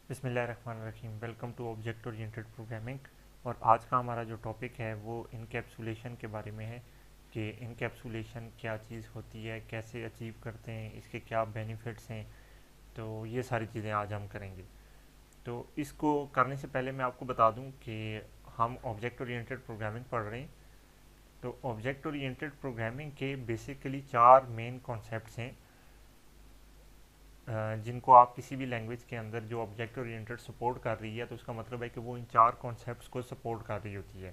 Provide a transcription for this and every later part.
बिस्मिल्लाहिर्रहमानिर्रहीम। Welcome to object oriented programming. और आज का हमारा जो टॉपिक है वो इनकैप्सुलेशन के बारे में है कि इनकैप्सुलेशन क्या चीज़ होती है, कैसे अचीव करते हैं, इसके क्या बेनिफिट्स हैं। तो ये सारी चीज़ें आज हम करेंगे। तो इसको करने से पहले मैं आपको बता दूं कि हम ऑब्जेक्ट ओरिएंटेड प्रोग्रामिंग पढ़ रहे हैं। तो ऑब्जेक्ट ओरिएंटेड प्रोग्रामिंग के बेसिकली चार मेन कॉन्सेप्ट्स हैं, जिनको आप किसी भी लैंग्वेज के अंदर जो ऑब्जेक्ट ओरिएंटेड सपोर्ट कर रही है तो उसका मतलब है कि वो इन चार कॉन्सेप्ट्स को सपोर्ट कर रही होती है।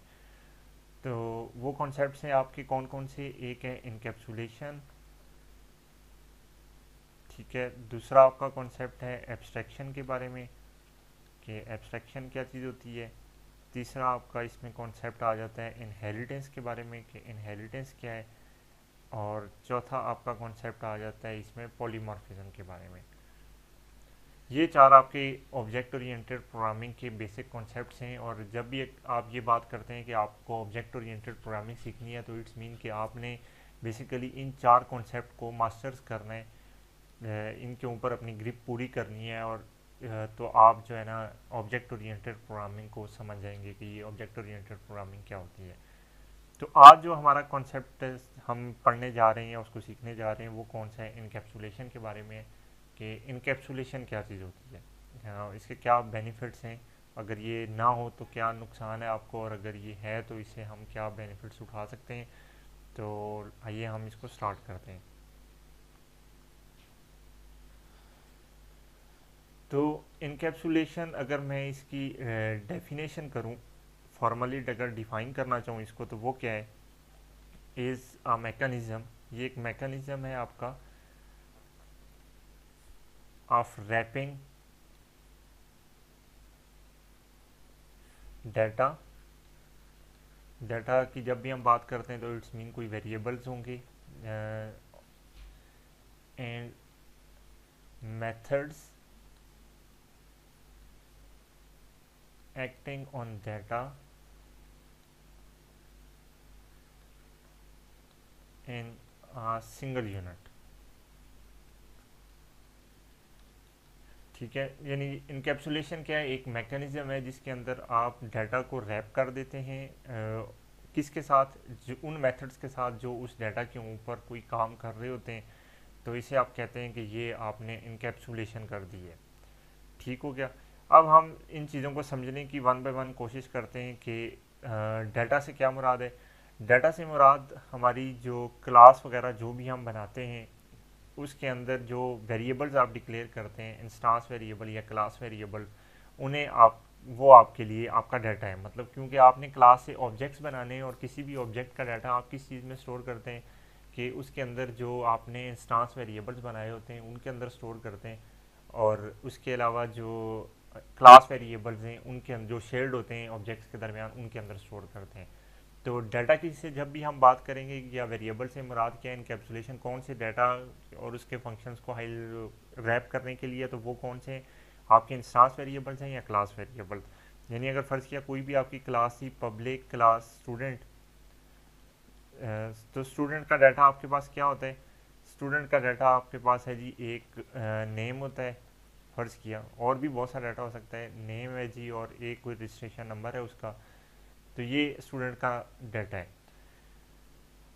तो वो कॉन्सेप्ट्स हैं आपके कौन कौन से? एक है इनकैप्सुलेशन, ठीक है। दूसरा आपका कॉन्सेप्ट है एब्स्ट्रैक्शन के बारे में कि एब्स्ट्रैक्शन क्या चीज़ होती है। तीसरा आपका इसमें कॉन्सेप्ट आ जाता है इनहेरिटेंस के बारे में कि इनहेरिटेंस क्या है। और चौथा आपका कॉन्सेप्ट आ जाता है इसमें पॉलीमॉर्फिज्म के बारे में। ये चार आपके ऑब्जेक्ट ओरिएंटेड प्रोग्रामिंग के बेसिक कॉन्सेप्ट्स हैं। और जब भी आप ये बात करते हैं कि आपको ऑब्जेक्ट ओरिएंटेड प्रोग्रामिंग सीखनी है तो इट्स मीन कि आपने बेसिकली इन चार कॉन्सेप्ट को मास्टर्स करना है, इनके ऊपर अपनी ग्रिप पूरी करनी है। और तो आप जो है ना ऑब्जेक्ट ओरिएंटेड प्रोग्रामिंग को समझ जाएंगे कि ये ऑब्जेक्ट ओरिएंटेड प्रोग्रामिंग क्या होती है। तो आज जो हमारा कॉन्सेप्ट हम पढ़ने जा रहे हैं, उसको सीखने जा रहे हैं, वो कौन सा है? इनकैप्सुलेशन के बारे में है कि इनकैप्सुलेशन क्या चीज़ होती है, इसके क्या बेनिफिट्स हैं, अगर ये ना हो तो क्या नुकसान है आपको, और अगर ये है तो इससे हम क्या बेनिफिट्स उठा सकते हैं। तो आइए हम इसको स्टार्ट करते हैं। तो इनकैप्सुलेशन अगर मैं इसकी डेफिनेशन करूं, फॉर्मली अगर डिफाइन करना चाहूँ इसको, तो वो क्या है? इज़ अ मैकेनिज़्म, ये एक मैकेनिज़्म है आपका ऑफ रैपिंग डाटा। डाटा की जब भी हम बात करते हैं तो इट्स मीन कोई वेरिएबल्स होंगे and methods acting on data in a single unit। ठीक है, यानी इनकैप्सुलेशन क्या है? एक मैकेनिज्म है जिसके अंदर आप डाटा को रैप कर देते हैं, किसके साथ? जो उन मेथड्स के साथ जो उस डाटा के ऊपर कोई काम कर रहे होते हैं। तो इसे आप कहते हैं कि ये आपने इनकैप्सुलेशन कर दी है। ठीक हो गया। अब हम इन चीज़ों को समझने की वन बाय वन कोशिश करते हैं कि डाटा से क्या मुराद है। डाटा से मुराद हमारी जो क्लास वगैरह जो भी हम बनाते हैं उसके अंदर जो वेरिएबल्स आप डिक्लेयर करते हैं, इंस्टांस वेरिएबल या क्लास वेरिएबल, उन्हें आप वो आपके लिए आपका डाटा है। मतलब क्योंकि आपने क्लास से ऑब्जेक्ट्स बनाने हैं और किसी भी ऑब्जेक्ट का डाटा आप किस चीज़ में स्टोर करते हैं कि उसके अंदर जो आपने इंस्टांस वेरिएबल्स बनाए होते हैं उनके अंदर स्टोर करते हैं। और उसके अलावा जो क्लास वेरिएबल्स हैं उनके अंदर जो शेयर्ड होते हैं ऑब्जेक्ट्स के दरमियान उनके अंदर स्टोर करते हैं। तो डाटा की से जब भी हम बात करेंगे या वेरिएबल से मुराद क्या है, इनकैप्सुलेशन कौन से डाटा और उसके फंक्शंस को हाई रैप करने के लिए, तो वो कौन से आपके इंस्टांस वेरिएबल्स हैं या क्लास वेरिएबल। यानी अगर फ़र्ज़ किया कोई भी आपकी क्लास थी पब्लिक क्लास स्टूडेंट, तो स्टूडेंट का डाटा आपके पास क्या होता है? स्टूडेंट का डाटा आपके पास है जी, एक नेम होता है, फ़र्ज़ किया, और भी बहुत सारा डाटा हो सकता है, नेम है जी और एक कोई रजिस्ट्रेशन नंबर है उसका। तो ये स्टूडेंट का डाटा है।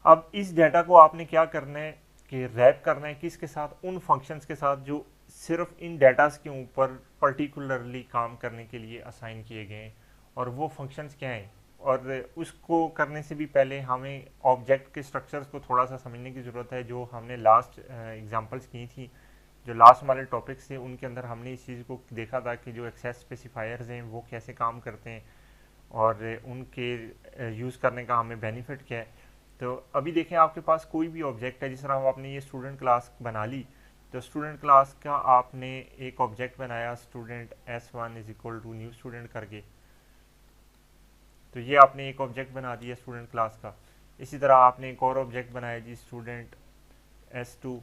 अब इस डाटा को आपने क्या करना है कि रैप करना है किसके साथ? उन फंक्शंस के साथ जो सिर्फ इन डाटास के ऊपर पर्टिकुलरली काम करने के लिए असाइन किए गए हैं। और वो फंक्शंस क्या हैं? और उसको करने से भी पहले हमें ऑब्जेक्ट के स्ट्रक्चर्स को थोड़ा सा समझने की ज़रूरत है, जो हमने लास्ट एग्जांपल्स की थी, जो लास्ट वाले टॉपिक्स थे उनके अंदर हमने इस चीज़ को देखा था कि जो एक्सेस स्पेसिफायर्स हैं वो कैसे काम करते हैं और उनके यूज़ करने का हमें बेनिफिट क्या है। तो अभी देखें आपके पास कोई भी ऑब्जेक्ट है, जिस तरह आपने ये स्टूडेंट क्लास बना ली, तो स्टूडेंट क्लास का आपने एक ऑब्जेक्ट बनाया student S1 is equal to new student करके। तो ये आपने एक ऑब्जेक्ट बना दिया स्टूडेंट क्लास का। इसी तरह आपने एक और ऑब्जेक्ट बनाया जी student S2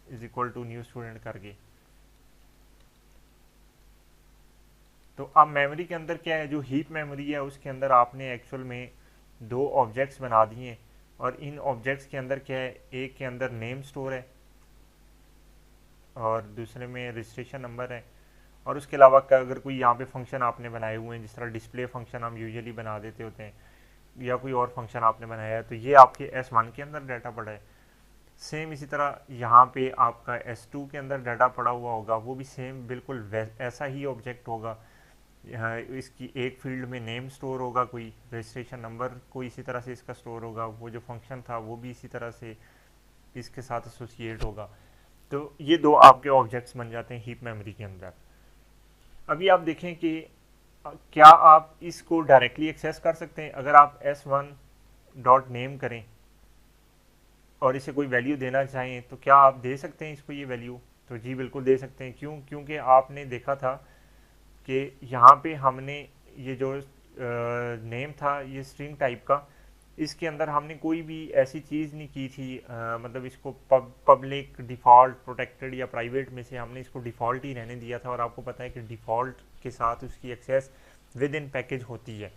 is equal to new student करके। तो अब मेमोरी के अंदर क्या है, जो हीप मेमोरी है उसके अंदर आपने एक्चुअल में दो ऑब्जेक्ट्स बना दिए हैं। और इन ऑब्जेक्ट्स के अंदर क्या है, एक के अंदर नेम स्टोर है और दूसरे में रजिस्ट्रेशन नंबर है। और उसके अलावा अगर कोई यहाँ पे फंक्शन आपने बनाए हुए हैं, जिस तरह डिस्प्ले फंक्शन हम यूजुअली बना देते होते हैं, या कोई और फंक्शन आपने बनाया है, तो ये आपके S1 के अंदर डाटा पड़ा है। सेम इसी तरह यहाँ पे आपका S2 के अंदर डाटा पड़ा हुआ होगा, वो भी सेम बिल्कुल ऐसा ही ऑब्जेक्ट होगा। यहाँ इसकी एक फील्ड में नेम स्टोर होगा, कोई रजिस्ट्रेशन नंबर को इसी तरह से इसका स्टोर होगा, वो जो फंक्शन था वो भी इसी तरह से इसके साथ एसोसिएट होगा। तो ये दो आपके ऑब्जेक्ट्स बन जाते हैं हीप मेमोरी के अंदर। अभी आप देखें कि क्या आप इसको डायरेक्टली एक्सेस कर सकते हैं। अगर आप S1 डॉट नेम करें और इसे कोई वैल्यू देना चाहें तो क्या आप दे सकते हैं इसको ये वैल्यू? तो जी बिल्कुल दे सकते हैं। क्यों? क्योंकि आपने देखा था कि यहाँ पे हमने ये जो नेम था ये स्ट्रिंग टाइप का, इसके अंदर हमने कोई भी ऐसी चीज़ नहीं की थी, मतलब इसको पब्लिक डिफ़ॉल्ट प्रोटेक्टेड या प्राइवेट में से हमने इसको डिफ़ॉल्ट ही रहने दिया था। और आपको पता है कि डिफ़ॉल्ट के साथ उसकी एक्सेस विद इन पैकेज होती है।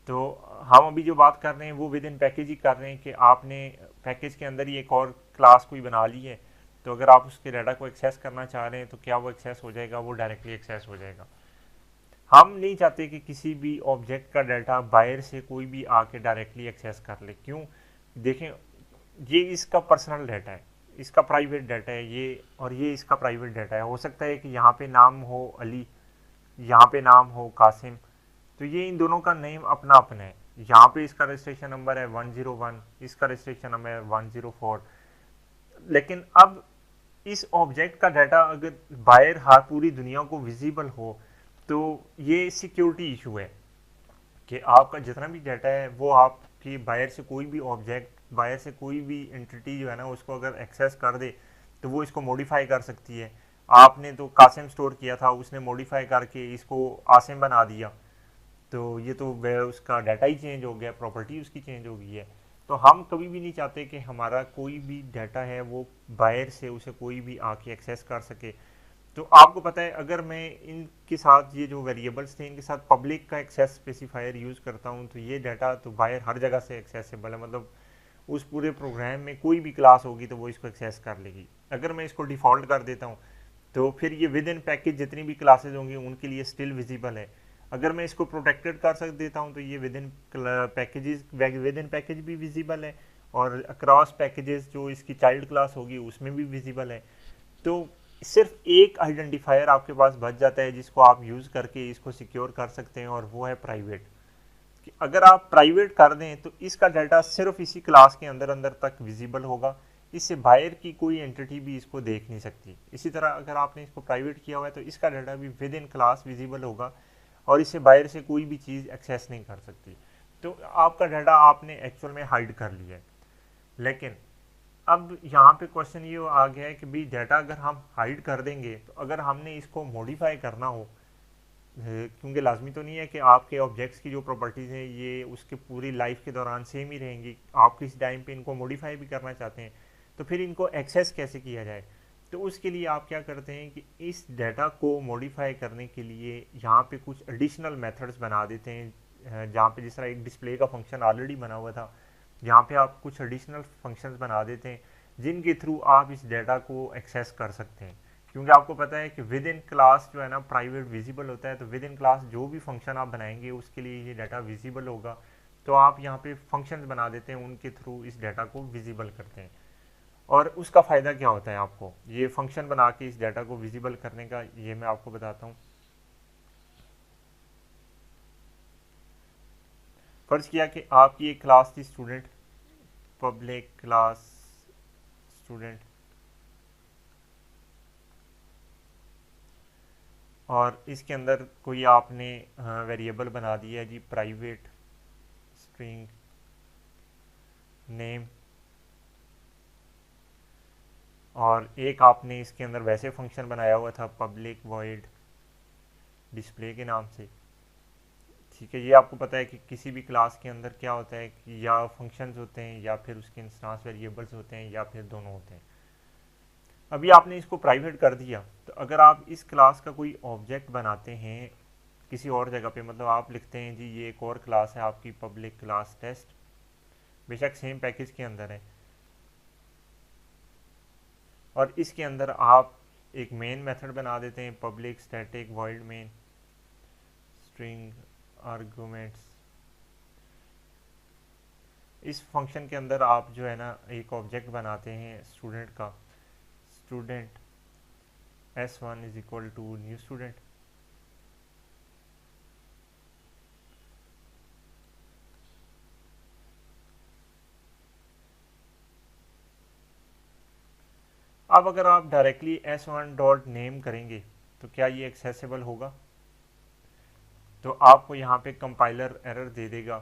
तो हम अभी जो बात कर रहे हैं वो विद इन पैकेज ही कर रहे हैं कि आपने पैकेज के अंदर ही एक और क्लास कोई बना ली है, तो अगर आप उसके डाटा को एक्सेस करना चाह रहे हैं तो क्या वो एक्सेस हो जाएगा? वो डायरेक्टली एक्सेस हो जाएगा। हम नहीं चाहते कि किसी भी ऑब्जेक्ट का डाटा बाहर से कोई भी आके डायरेक्टली एक्सेस कर ले। क्यों? देखें, ये इसका पर्सनल डाटा है, इसका प्राइवेट डाटा है ये, और ये इसका प्राइवेट डाटा है। हो सकता है कि यहाँ पे नाम हो अली, यहाँ पे नाम हो कासिम, तो ये इन दोनों का नेम अपना अपना है। यहाँ पे इसका रजिस्ट्रेशन नंबर है 101, इसका रजिस्ट्रेशन नंबर है 104। लेकिन अब इस ऑब्जेक्ट का डाटा अगर बाहर हर पूरी दुनिया को विजिबल हो तो ये सिक्योरिटी इशू है कि आपका जितना भी डाटा है वो आपकी बाहर से कोई भी ऑब्जेक्ट, बाहर से कोई भी एंटिटी जो है ना उसको अगर एक्सेस कर दे तो वो इसको मॉडिफाई कर सकती है। आपने तो कासिम स्टोर किया था, उसने मॉडिफाई करके इसको आसिम बना दिया, तो ये तो वह उसका डाटा ही चेंज हो गया, प्रॉपर्टी उसकी चेंज हो गई है। तो हम कभी भी नहीं चाहते कि हमारा कोई भी डाटा है वो बाहर से उसे कोई भी आके एक्सेस कर सके। तो आपको पता है अगर मैं इनके साथ ये जो वेरिएबल्स थे इनके साथ पब्लिक का एक्सेस स्पेसिफायर यूज़ करता हूँ तो ये डाटा तो बाहर हर जगह से एक्सेसिबल है। मतलब उस पूरे प्रोग्राम में कोई भी क्लास होगी तो वो इसको एक्सेस कर लेगी। अगर मैं इसको डिफ़ॉल्ट कर देता हूँ तो फिर ये विद इन पैकेज जितनी भी क्लासेज होंगी उनके लिए स्टिल विजिबल है। अगर मैं इसको प्रोटेक्टेड कर सक देता हूँ तो ये with in packages, with in package भी विजिबल है, और अक्रॉस पैकेजेस जो इसकी चाइल्ड क्लास होगी उसमें भी विजिबल है। तो सिर्फ एक आइडेंटिफायर आपके पास बच जाता है जिसको आप यूज़ करके इसको सिक्योर कर सकते हैं, और वो है प्राइवेट। कि अगर आप प्राइवेट कर दें तो इसका डाटा सिर्फ इसी क्लास के अंदर अंदर तक विजिबल होगा, इससे बाहर की कोई एंटिटी भी इसको देख नहीं सकती। इसी तरह अगर आपने इसको प्राइवेट किया हुआ है तो इसका डाटा भी विद इन क्लास विजिबल होगा और इससे बाहर से कोई भी चीज़ एक्सेस नहीं कर सकती। तो आपका डाटा आपने एक्चुअल में हाइड कर लिया है। लेकिन अब यहाँ पे क्वेश्चन ये आ गया है कि भाई डाटा अगर हम हाइड कर देंगे तो अगर हमने इसको मॉडिफाई करना हो, क्योंकि लाजमी तो नहीं है कि आपके ऑब्जेक्ट्स की जो प्रॉपर्टीज़ हैं ये उसके पूरी लाइफ के दौरान सेम ही रहेंगी, आप किस टाइम पे इनको मॉडिफाई भी करना चाहते हैं, तो फिर इनको एक्सेस कैसे किया जाए? तो उसके लिए आप क्या करते हैं कि इस डाटा को मॉडिफाई करने के लिए यहाँ पे कुछ एडिशनल मेथड्स बना देते हैं। जहाँ पे जिस तरह एक डिस्प्ले का फंक्शन ऑलरेडी बना हुआ था, यहाँ पे आप कुछ एडिशनल फंक्शंस बना देते हैं जिनके थ्रू आप इस डाटा को एक्सेस कर सकते हैं। क्योंकि आपको पता है कि विद इन क्लास जो है ना प्राइवेट विजिबल होता है, तो विद इन क्लास जो भी फंक्शन आप बनाएंगे उसके लिए ये डाटा विजिबल होगा। तो आप यहाँ पे फंक्शंस बना देते हैं, उनके थ्रू इस डाटा को विजिबल करते हैं। और उसका फ़ायदा क्या होता है आपको, ये फंक्शन बना के इस डाटा को विजिबल करने का, ये मैं आपको बताता हूँ। फ़र्ज़ किया कि आपकी एक क्लास थी स्टूडेंट, पब्लिक क्लास स्टूडेंट, और इसके अंदर कोई आपने वेरिएबल बना दिया जी प्राइवेट स्ट्रिंग नेम, और एक आपने इसके अंदर वैसे फंक्शन बनाया हुआ था पब्लिक वॉइड डिस्प्ले के नाम से। ठीक है, ये आपको पता है कि किसी भी क्लास के अंदर क्या होता है कि या फंक्शंस होते हैं या फिर उसके इंस्टांस वेरिएबल्स होते हैं या फिर दोनों होते हैं। अभी आपने इसको प्राइवेट कर दिया, तो अगर आप इस क्लास का कोई ऑब्जेक्ट बनाते हैं किसी और जगह पे, मतलब आप लिखते हैं जी ये एक और क्लास है आपकी पब्लिक क्लास टेस्ट, बेशक सेम पैकेज के अंदर है, और इसके अंदर आप एक मेन मेथड बना देते हैं, public static void main string arguments. इस फंक्शन के अंदर आप जो है ना एक ऑब्जेक्ट बनाते हैं स्टूडेंट का, student s1 is equal to new student. अब अगर आप डायरेक्टली s1 डॉट नेम करेंगे तो क्या ये एक्सेसिबल होगा? तो आपको यहाँ पे कंपाइलर एरर दे देगा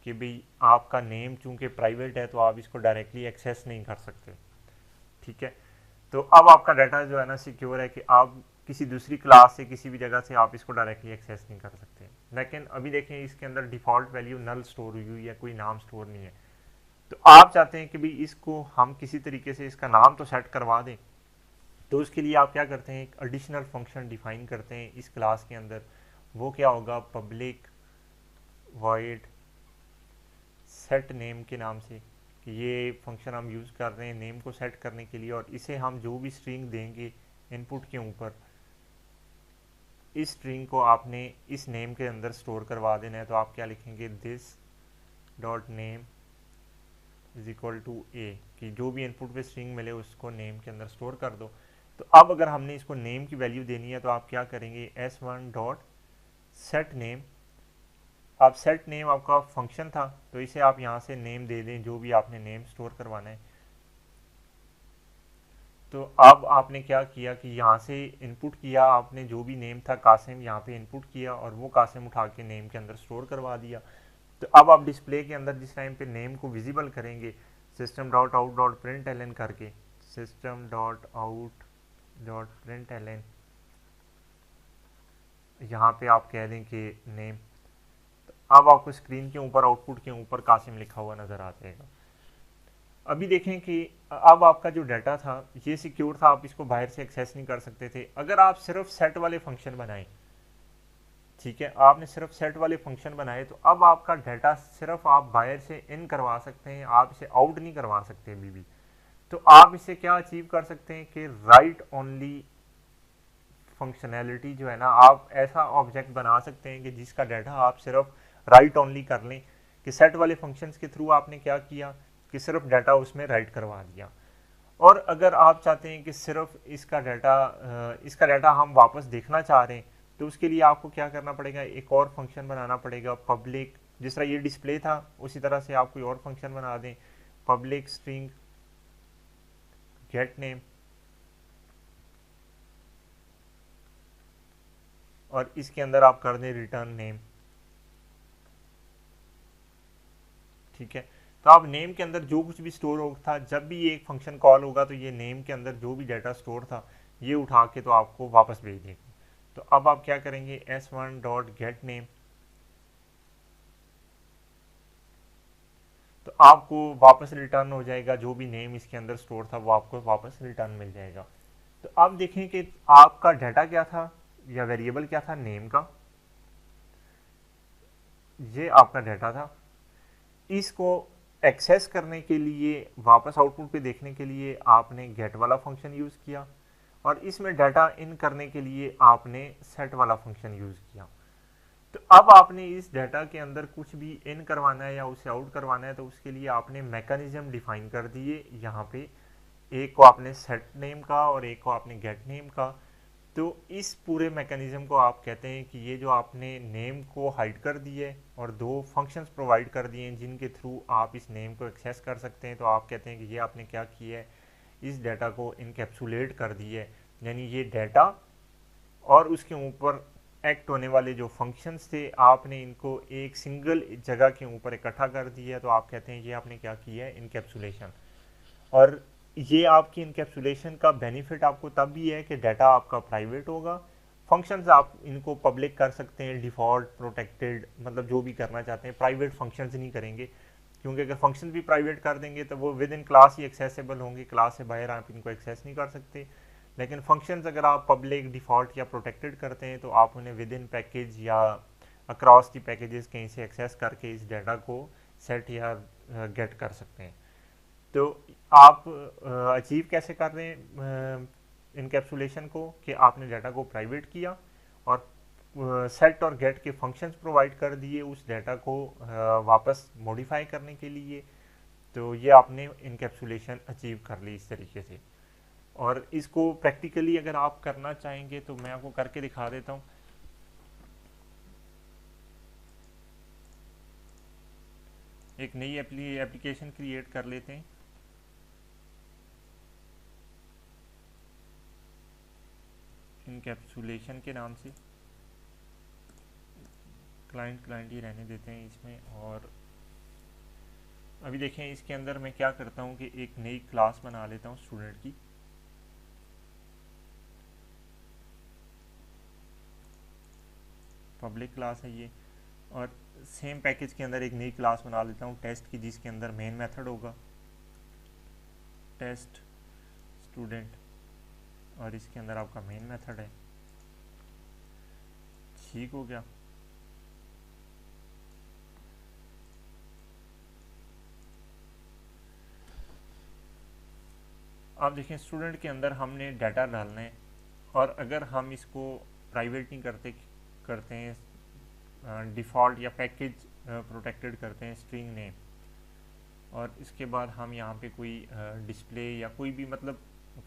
कि भाई आपका नेम चूंकि प्राइवेट है तो आप इसको डायरेक्टली एक्सेस नहीं कर सकते। ठीक है, तो अब आपका डाटा जो है ना सिक्योर है कि आप किसी दूसरी क्लास से किसी भी जगह से आप इसको डायरेक्टली एक्सेस नहीं कर सकते। लेकिन अभी देखें इसके अंदर डिफ़ॉल्ट वैल्यू नल स्टोर हुई हुई है, कोई नाम स्टोर नहीं है। तो आप चाहते हैं कि भाई इसको हम किसी तरीके से इसका नाम तो सेट करवा दें, तो उसके लिए आप क्या करते हैं, एक एडिशनल फंक्शन डिफाइन करते हैं इस क्लास के अंदर। वो क्या होगा, पब्लिक वॉइड सेट नेम के नाम से, कि ये फंक्शन हम यूज़ कर रहे हैं नेम को सेट करने के लिए, और इसे हम जो भी स्ट्रिंग देंगे इनपुट के ऊपर, इस स्ट्रिंग को आपने इस नेम के अंदर स्टोर करवा देना है। तो आप क्या लिखेंगे, this dot name is equal to a, कि जो भी इनपुट पे स्ट्रिंग मिले उसको नेम के अंदर स्टोर कर दो। तो अब अगर हमने इसको नेम की वैल्यू देनी है तो आप क्या करेंगे, s1 डॉट सेट नेम। आप सेट नेम आपका फंक्शन था तो इसे आप यहाँ से नेम दे दें जो भी आपने नेम स्टोर करवाना है। तो अब आपने क्या किया कि यहाँ से इनपुट किया आपने, जो भी नेम था कासिम यहाँ पे इनपुट किया और वो कासिम उठा के नेम के अंदर स्टोर करवा दिया। तो अब आप डिस्प्ले के अंदर जिस टाइम पे नेम को विजिबल करेंगे, system dot out dot print L N करके, system dot out dot print L N, यहाँ पे आप कह दें कि नेम, तो अब आपको स्क्रीन के ऊपर आउटपुट के ऊपर कासिम लिखा हुआ नज़र आ जाएगा। अभी देखें कि अब आपका जो डाटा था ये सिक्योर था, आप इसको बाहर से एक्सेस नहीं कर सकते थे। अगर आप सिर्फ सेट वाले फंक्शन बनाएं, ठीक है, आपने सिर्फ सेट वाले फंक्शन बनाए, तो अब आपका डाटा सिर्फ आप बाहर से इन करवा सकते हैं, आप इसे आउट नहीं करवा सकते अभी भी। तो आप इसे क्या अचीव कर सकते हैं कि राइट ओनली फंक्शनैलिटी जो है ना, आप ऐसा ऑब्जेक्ट बना सकते हैं कि जिसका डाटा आप सिर्फ राइट ओनली कर लें, कि सेट वाले फंक्शंस के थ्रू आपने क्या किया कि सिर्फ डाटा उसमें राइट करवा दिया। और अगर आप चाहते हैं कि सिर्फ इसका डाटा हम वापस देखना चाह रहे हैं, तो उसके लिए आपको क्या करना पड़ेगा, एक और फंक्शन बनाना पड़ेगा पब्लिक, जिस तरह ये डिस्प्ले था उसी तरह से आप कोई और फंक्शन बना दें, पब्लिक स्ट्रिंग गेट नेम, और इसके अंदर आप कर दें रिटर्न नेम। ठीक है, तो आप नेम के अंदर जो कुछ भी स्टोर होगा था, जब भी ये एक फंक्शन कॉल होगा तो ये नेम के अंदर जो भी डाटा स्टोर था ये उठा के तो आपको वापस भेज देगा। तो अब आप क्या करेंगे, s1 डॉट गेट नेम, तो आपको वापस रिटर्न हो जाएगा, जो भी नेम इसके अंदर स्टोर था वो आपको वापस रिटर्न मिल जाएगा। तो अब देखें कि आपका डाटा क्या था या वेरिएबल क्या था, नेम का, ये आपका डाटा था। इसको एक्सेस करने के लिए, वापस आउटपुट पे देखने के लिए आपने गेट वाला फंक्शन यूज़ किया, और इसमें डाटा इन करने के लिए आपने सेट वाला फंक्शन यूज़ किया। तो अब आपने इस डाटा के अंदर कुछ भी इन करवाना है या उसे आउट करवाना है, तो उसके लिए आपने मैकेनिज्म डिफाइन कर दिए यहाँ पे, एक को आपने सेट नेम का और एक को आपने गेट नेम का। तो इस पूरे मैकेनिज्म को आप कहते हैं कि ये जो आपने नेम को हाइड कर दिए और दो फंक्शंस प्रोवाइड कर दिए हैं जिनके थ्रू आप इस नेम को एक्सेस कर सकते हैं, तो आप कहते हैं कि ये आपने क्या किया है, इस डाटा को इनकैप्सुलेट कर दिया है। यानी ये डाटा और उसके ऊपर एक्ट होने वाले जो फंक्शंस थे आपने इनको एक सिंगल जगह के ऊपर इकट्ठा कर दिया है, तो आप कहते हैं ये आपने क्या किया है, इनकैप्सुलेशन। और ये आपकी इनकैप्सुलेशन का बेनिफिट आपको तब भी है कि डाटा आपका प्राइवेट होगा, फंक्शंस आप इनको पब्लिक कर सकते हैं, डिफ़ॉल्ट प्रोटेक्टेड, मतलब जो भी करना चाहते हैं, प्राइवेट फंक्शंस नहीं करेंगे, क्योंकि अगर फंक्शन भी प्राइवेट कर देंगे तो वो with in class he accessible होंगे, क्लास से बाहर आप इनको एक्सेस नहीं कर सकते। लेकिन फंक्शंस अगर आप पब्लिक, डिफ़ॉल्ट या प्रोटेक्टेड करते हैं तो आप उन्हें विद इन पैकेज या अक्रॉस दी पैकेजेस कहीं से एक्सेस करके इस डाटा को सेट या गेट कर सकते हैं। तो आप अचीव कैसे कर रहे हैं इनकैप्सुलेशन को कि आपने डाटा को प्राइवेट किया और सेट और गेट के फंक्शंस प्रोवाइड कर दिए उस डाटा को वापस मॉडिफाई करने के लिए। तो ये आपने इनकैप्सुलेशन अचीव कर ली इस तरीके से। और इसको प्रैक्टिकली अगर आप करना चाहेंगे तो मैं आपको करके दिखा देता हूँ। एक नई एप्लीकेशन क्रिएट कर लेते हैं। इनकैप्सुलेशन के नाम से क्लाइंट ही रहने देते हैं इसमें। और अभी देखें इसके अंदर मैं क्या करता हूँ कि एक नई क्लास बना लेता हूँ स्टूडेंट की। पब्लिक क्लास है ये। और सेम पैकेज के अंदर एक नई क्लास बना लेता हूँ टेस्ट की, जिसके अंदर मेन मेथड होगा टेस्ट स्टूडेंट और इसके अंदर आपका मेन मेथड है। ठीक हो गया। आप देखें स्टूडेंट के अंदर हमने डाटा डालना है और अगर हम इसको प्राइवेट नहीं करते हैं, डिफ़ॉल्ट या पैकेज प्रोटेक्टेड करते हैं स्ट्रिंग नेम, और इसके बाद हम यहाँ पे कोई डिस्प्ले या कोई भी मतलब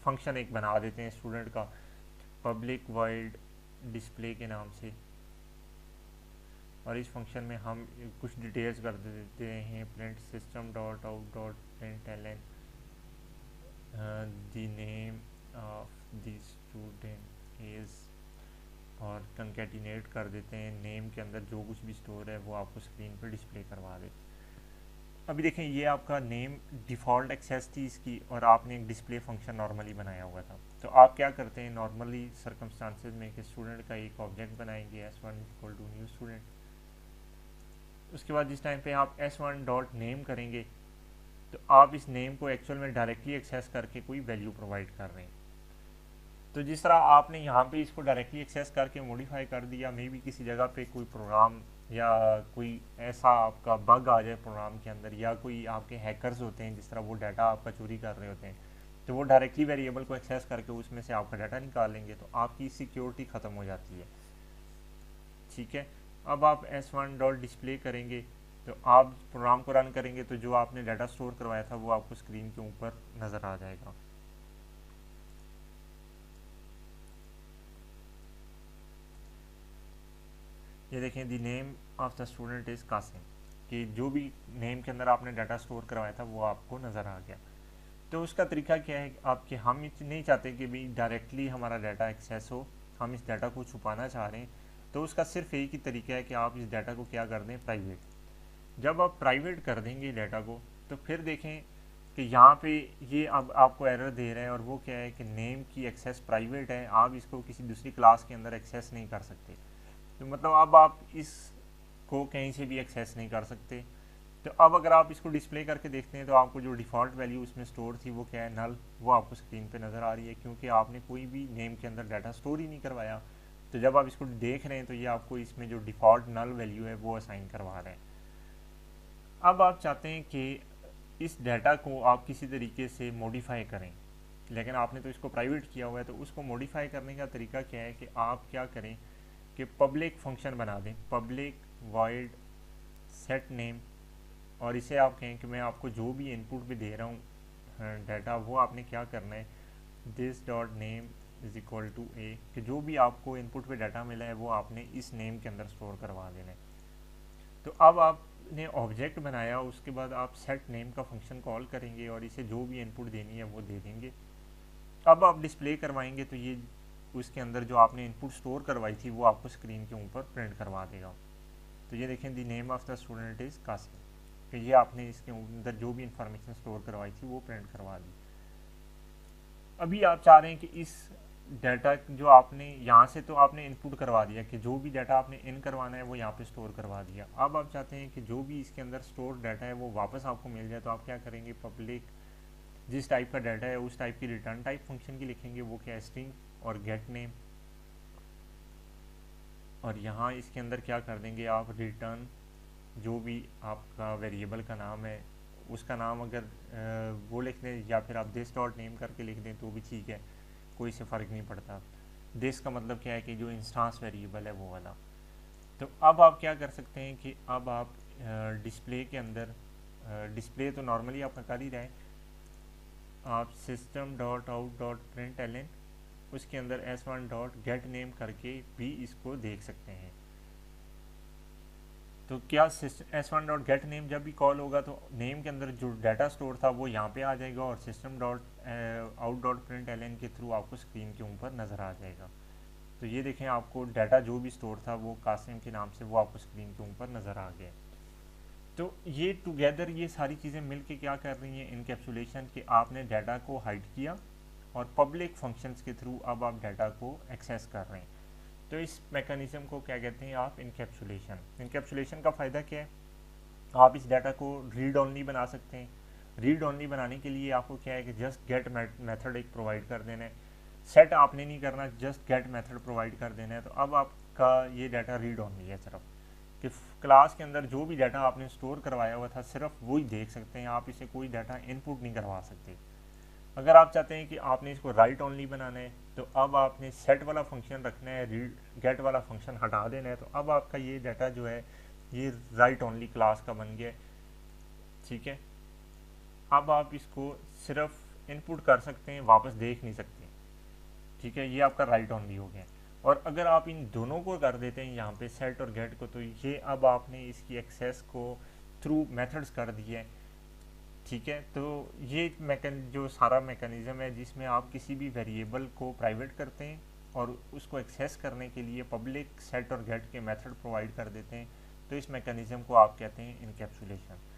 फंक्शन एक बना देते हैं स्टूडेंट का पब्लिक वाइड डिस्प्ले के नाम से। और इस फंक्शन में हम कुछ डिटेल्स कर देते हैं print system dot out dot print L N the name of the student is, और कंकैटिनेट कर देते हैं नेम के अंदर जो कुछ भी स्टोर है वो आपको स्क्रीन पर डिस्प्ले करवा दे। अभी देखें ये आपका नेम डिफ़ॉल्ट एक्सेस थी इसकी और आपने एक डिस्प्ले फंक्शन नॉर्मली बनाया हुआ था। तो आप क्या करते हैं नॉर्मली सर्कमस्टांसेस में कि स्टूडेंट का एक ऑब्जेक्ट बनाएंगे s1 equal to new student. उसके बाद जिस टाइम पे आप s1 डॉट नेम करेंगे तो आप इस नेम को एक्चुअल में डायरेक्टली एक्सेस करके कोई वैल्यू प्रोवाइड कर रहे हैं। तो जिस तरह आपने यहाँ पे इसको डायरेक्टली एक्सेस करके मॉडिफाई कर दिया, मे भी किसी जगह पे कोई प्रोग्राम या कोई ऐसा आपका बग आ जाए प्रोग्राम के अंदर, या कोई आपके हैकर्स होते हैं जिस तरह वो डाटा आपका चोरी कर रहे होते हैं, तो वो डायरेक्टली वेरिएबल को एक्सेस करके उसमें से आपका डाटा निकाल लेंगे, तो आपकी सिक्योरिटी ख़त्म हो जाती है। ठीक है। अब आप s1 डॉट डिस्प्ले करेंगे तो आप प्रोग्राम को रन करेंगे तो जो आपने डाटा स्टोर करवाया था वो आपको स्क्रीन के ऊपर नज़र आ जाएगा। ये देखें the name of the student is Qasim, कि जो भी नेम के अंदर आपने डाटा स्टोर करवाया था वो आपको नज़र आ गया। तो उसका तरीका क्या है आपके, हम नहीं चाहते कि भाई डायरेक्टली हमारा डाटा एक्सेस हो, हम इस डाटा को छुपाना चाह रहे हैं। तो उसका सिर्फ एक ही तरीका है कि आप इस डाटा को क्या कर दें, प्राइवेट। जब आप प्राइवेट कर देंगे डाटा को तो फिर देखें कि यहाँ पे ये अब आपको एरर दे रहा है, और वो क्या है कि नेम की एक्सेस प्राइवेट है, आप इसको किसी दूसरी क्लास के अंदर एक्सेस नहीं कर सकते। तो मतलब अब आप इसको कहीं से भी एक्सेस नहीं कर सकते। तो अब अगर आप इसको डिस्प्ले करके देखते हैं तो आपको जो डिफ़ॉल्ट वैल्यू उसमें स्टोर थी वो क्या है, नल, वो आपको स्क्रीन पे नज़र आ रही है, क्योंकि आपने कोई भी नेम के अंदर डाटा स्टोर ही नहीं करवाया। तो जब आप इसको देख रहे हैं तो ये आपको इसमें जो डिफ़ॉल्ट नल वैल्यू है वो असाइन करवा रहे हैं। अब आप चाहते हैं कि इस डाटा को आप किसी तरीके से मॉडिफाई करें, लेकिन आपने तो इसको प्राइवेट किया हुआ है। तो उसको मॉडिफाई करने का तरीका क्या है कि आप क्या करें कि पब्लिक फंक्शन बना दें, पब्लिक वॉइड सेट नेम, और इसे आप कहें कि मैं आपको जो भी इनपुट भी दे रहा हूँ डाटा, वो आपने क्या करना है, this dot name is equal to a, कि जो भी आपको इनपुट पे डाटा मिला है वो आपने इस नेम के अंदर स्टोर करवा देना है। तो अब आपने ऑब्जेक्ट बनाया, उसके बाद आप सेट नेम का फंक्शन कॉल करेंगे और इसे जो भी इनपुट देनी है वो दे देंगे। अब आप डिस्प्ले करवाएंगे तो ये उसके अंदर जो आपने इनपुट स्टोर करवाई थी वो आपको स्क्रीन के ऊपर प्रिंट करवा देगा। तो ये देखें the name of the student is Qasim, तो ये आपने इसके अंदर जो भी इंफॉर्मेशन स्टोर करवाई थी वो प्रिंट करवा दी। अभी आप चाह रहे हैं कि इस डाटा जो आपने यहाँ से तो आपने इनपुट करवा दिया कि जो भी डाटा आपने इन करवाना है वो यहाँ पे स्टोर करवा दिया। अब आप चाहते हैं कि जो भी इसके अंदर स्टोर डाटा है वो वापस आपको मिल जाए, तो आप क्या करेंगे, पब्लिक जिस टाइप का डाटा है उस टाइप की रिटर्न टाइप फंक्शन की लिखेंगे, वो क्या है, स्ट्रिंग और गेट नेम। और यहाँ इसके अंदर क्या कर देंगे आप, रिटर्न जो भी आपका वेरिएबल का नाम है उसका नाम अगर वो लिख दें, या फिर आप दिस डॉट नेम करके लिख दें तो भी ठीक है। कोई से फ़र्क नहीं पड़ता। दिस का मतलब क्या है कि जो इंस्टांस वेरिएबल है वो वाला। तो अब आप क्या कर सकते हैं कि अब आप डिस्प्ले के अंदर, डिस्प्ले तो नॉर्मली आपका कर ही रहा है, आप system dot out dot print L उसके अंदर s1 डॉट गेट नेम करके भी इसको देख सकते हैं। तो क्या s1 डॉट गेट नेम जब भी कॉल होगा तो नेम के अंदर जो डाटा स्टोर था वो यहाँ पे आ जाएगा और system dot out dot print L के थ्रू आपको स्क्रीन के ऊपर नज़र आ जाएगा। तो ये देखें, आपको डाटा जो भी स्टोर था वो कासिम के नाम से वो आपको स्क्रीन के ऊपर नज़र आ गया। तो ये टुगेदर ये सारी चीज़ें मिल के क्या कर रही हैं, इनकैप्सुलेशन, कि आपने डाटा को हाइड किया और पब्लिक फंक्शंस के थ्रू अब आप डाटा को एक्सेस कर रहे हैं। तो इस मैकेनिज़्म को क्या कहते हैं आप, इनकैप्सुलेशन। इनकैप्सुलेशन का फ़ायदा क्या है, आप इस डाटा को रीड ओनली बना सकते हैं। रीड ओनली बनाने के लिए आपको क्या है कि जस्ट गेट मेथड एक प्रोवाइड कर देना है, सेट आपने नहीं करना, जस्ट गेट मेथड प्रोवाइड कर देना है। तो अब आपका ये डाटा रीड ओनली है, सिर्फ कि क्लास के अंदर जो भी डाटा आपने स्टोर करवाया हुआ था सिर्फ वो ही देख सकते हैं, आप इसे कोई डाटा इनपुट नहीं करवा सकते। अगर आप चाहते हैं कि आपने इसको राइट ओनली बनाना है तो अब आपने सेट वाला फंक्शन रखना है, रीड गेट वाला फंक्शन हटा देना है। तो अब आपका ये डाटा जो है ये राइट ओनली क्लास का बन गया, ठीक है। अब आप इसको सिर्फ इनपुट कर सकते हैं, वापस देख नहीं सकते, ठीक है। ये आपका राइट ओनली हो गया। और अगर आप इन दोनों को कर देते हैं यहाँ पे सेट और गेट को, तो ये अब आपने इसकी एक्सेस को थ्रू मेथड्स कर दिए है, ठीक है। तो ये जो सारा मैकेनिज़्म है जिसमें आप किसी भी वेरिएबल को प्राइवेट करते हैं और उसको एक्सेस करने के लिए पब्लिक सेट और गेट के मेथड प्रोवाइड कर देते हैं, तो इस मैकेनिज़्म को आप कहते हैं इनकैप्सुलेशन।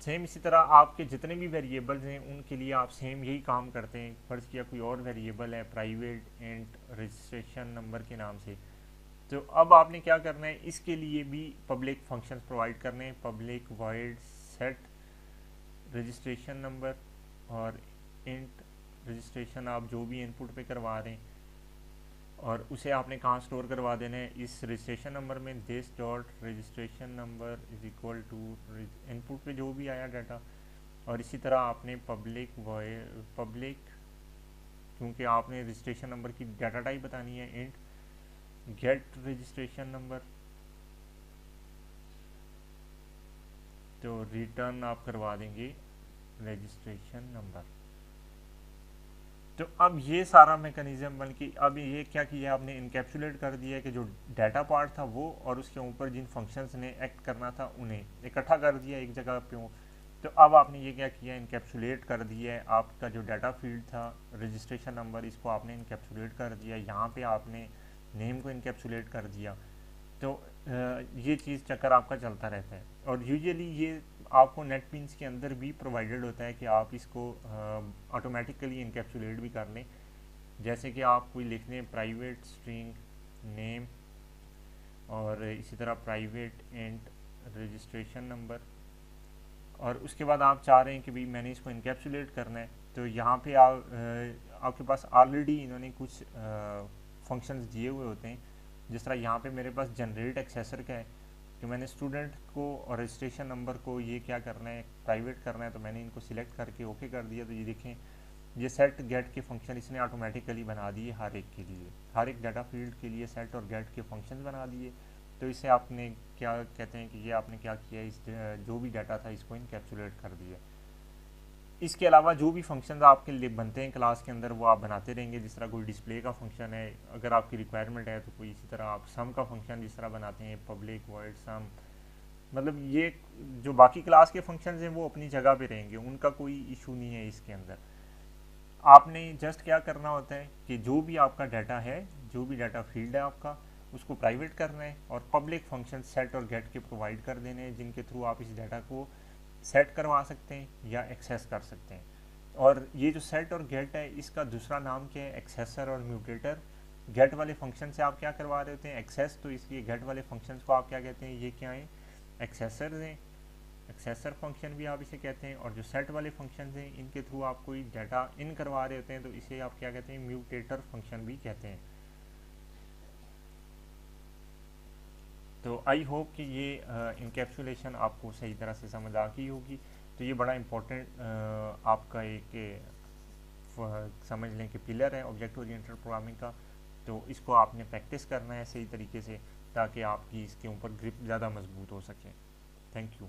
सेम इसी तरह आपके जितने भी वेरिएबल्स हैं उनके लिए आप सेम यही काम करते हैं। फर्ज किया कोई और वेरिएबल है प्राइवेट इंट रजिस्ट्रेशन नंबर के नाम से, तो अब आपने क्या करना है, इसके लिए भी पब्लिक फंक्शंस प्रोवाइड करने हैं, public void set registration number और इंट रजिस्ट्रेशन आप जो भी इनपुट पे करवा रहे हैं और उसे आपने कहाँ स्टोर करवा देना है, इस रजिस्ट्रेशन नंबर में this dot registration number is equal to input पे जो भी आया डाटा। और इसी तरह आपने पब्लिक क्योंकि आपने रजिस्ट्रेशन नंबर की डाटा टाइप बतानी है, इंट गेट रजिस्ट्रेशन नंबर, तो रिटर्न आप करवा देंगे रजिस्ट्रेशन नंबर। तो अब ये सारा मैकेनिज्म बल्कि अब ये क्या किया आपने, इनकैप्सुलेट कर दिया है कि जो डाटा पार्ट था वो और उसके ऊपर जिन फंक्शंस ने एक्ट करना था उन्हें इकट्ठा कर दिया एक जगह पे। तो अब आपने ये क्या किया, इनकैप्सुलेट कर दिया है आपका जो डाटा फील्ड था रजिस्ट्रेशन नंबर, इसको आपने इनकैप्सुलेट कर दिया, यहाँ पे आपने नेम को इनकैप्सुलेट कर दिया। तो ये चीज़ चक्कर आपका चलता रहता है और यूजुअली ये आपको नेटबीन्स के अंदर भी प्रोवाइडेड होता है कि आप इसको ऑटोमेटिकली इनकैप्सुलेट भी कर लें। जैसे कि आप कोई लिख दें प्राइवेट स्ट्रिंग नेम और इसी तरह प्राइवेट इंट रजिस्ट्रेशन नंबर, और उसके बाद आप चाह रहे हैं कि भाई मैंने इसको इनकैप्सुलेट करना है, तो यहाँ पे आपके पास ऑलरेडी इन्होंने कुछ फंक्शंस दिए हुए होते हैं। जिस तरह यहाँ पे मेरे पास जनरेट एक्सेसर का है कि मैंने स्टूडेंट को और रजिस्ट्रेशन नंबर को ये क्या करना है, प्राइवेट करना है, तो मैंने इनको सिलेक्ट करके ओके कर दिया। तो ये देखें ये सेट गेट के फंक्शन इसने ऑटोमेटिकली बना दिए हर एक के लिए, हर एक डाटा फील्ड के लिए सेट और गेट के फंक्शन बना दिए। तो इसे आपने क्या कहते हैं कि ये आपने क्या किया, इस जो भी डाटा था इसको इनकैप्सुलेट कर दिया। इसके अलावा जो भी फंक्शन आपके लिए बनते हैं क्लास के अंदर वो आप बनाते रहेंगे। जिस तरह कोई डिस्प्ले का फंक्शन है, अगर आपकी रिक्वायरमेंट है तो कोई इसी तरह आप सम का फंक्शन जिस तरह बनाते हैं पब्लिक वॉइड सम, मतलब ये जो बाकी क्लास के फंक्शंस हैं वो अपनी जगह पे रहेंगे, उनका कोई इशू नहीं है इसके अंदर। आपने जस्ट क्या करना होता है कि जो भी आपका डाटा है, जो भी डाटा फील्ड है आपका, उसको प्राइवेट करना है और पब्लिक फंक्शन सेट और गेट के प्रोवाइड कर देने हैं जिनके थ्रू आप इस डाटा को सेट करवा सकते हैं या एक्सेस कर सकते हैं। और ये जो सेट और गेट है इसका दूसरा नाम क्या है, एक्सेसर और म्यूटेटर। गेट वाले फंक्शन से आप क्या करवा रहे होते हैं, एक्सेस, तो इसलिए गेट वाले फंक्शंस को आप क्या कहते हैं, ये क्या है, एक्सेसर हैं, एक्सेसर फंक्शन भी आप इसे कहते हैं। और जो सेट वाले फंक्शन हैं इनके थ्रू आप कोई डाटा इन करवा रहे होते हैं तो इसे आप क्या कहते हैं, म्यूटेटर फंक्शन भी कहते हैं। तो आई होप कि ये इनकैप्सुलेशन आपको सही तरह से समझ आ गई होगी। तो ये बड़ा इम्पोर्टेंट आपका एक समझ लें कि पिलर है ऑब्जेक्ट ओरिएंटेड प्रोग्रामिंग का। तो इसको आपने प्रैक्टिस करना है सही तरीके से, ताकि आपकी इसके ऊपर ग्रिप ज़्यादा मजबूत हो सके। Thank you.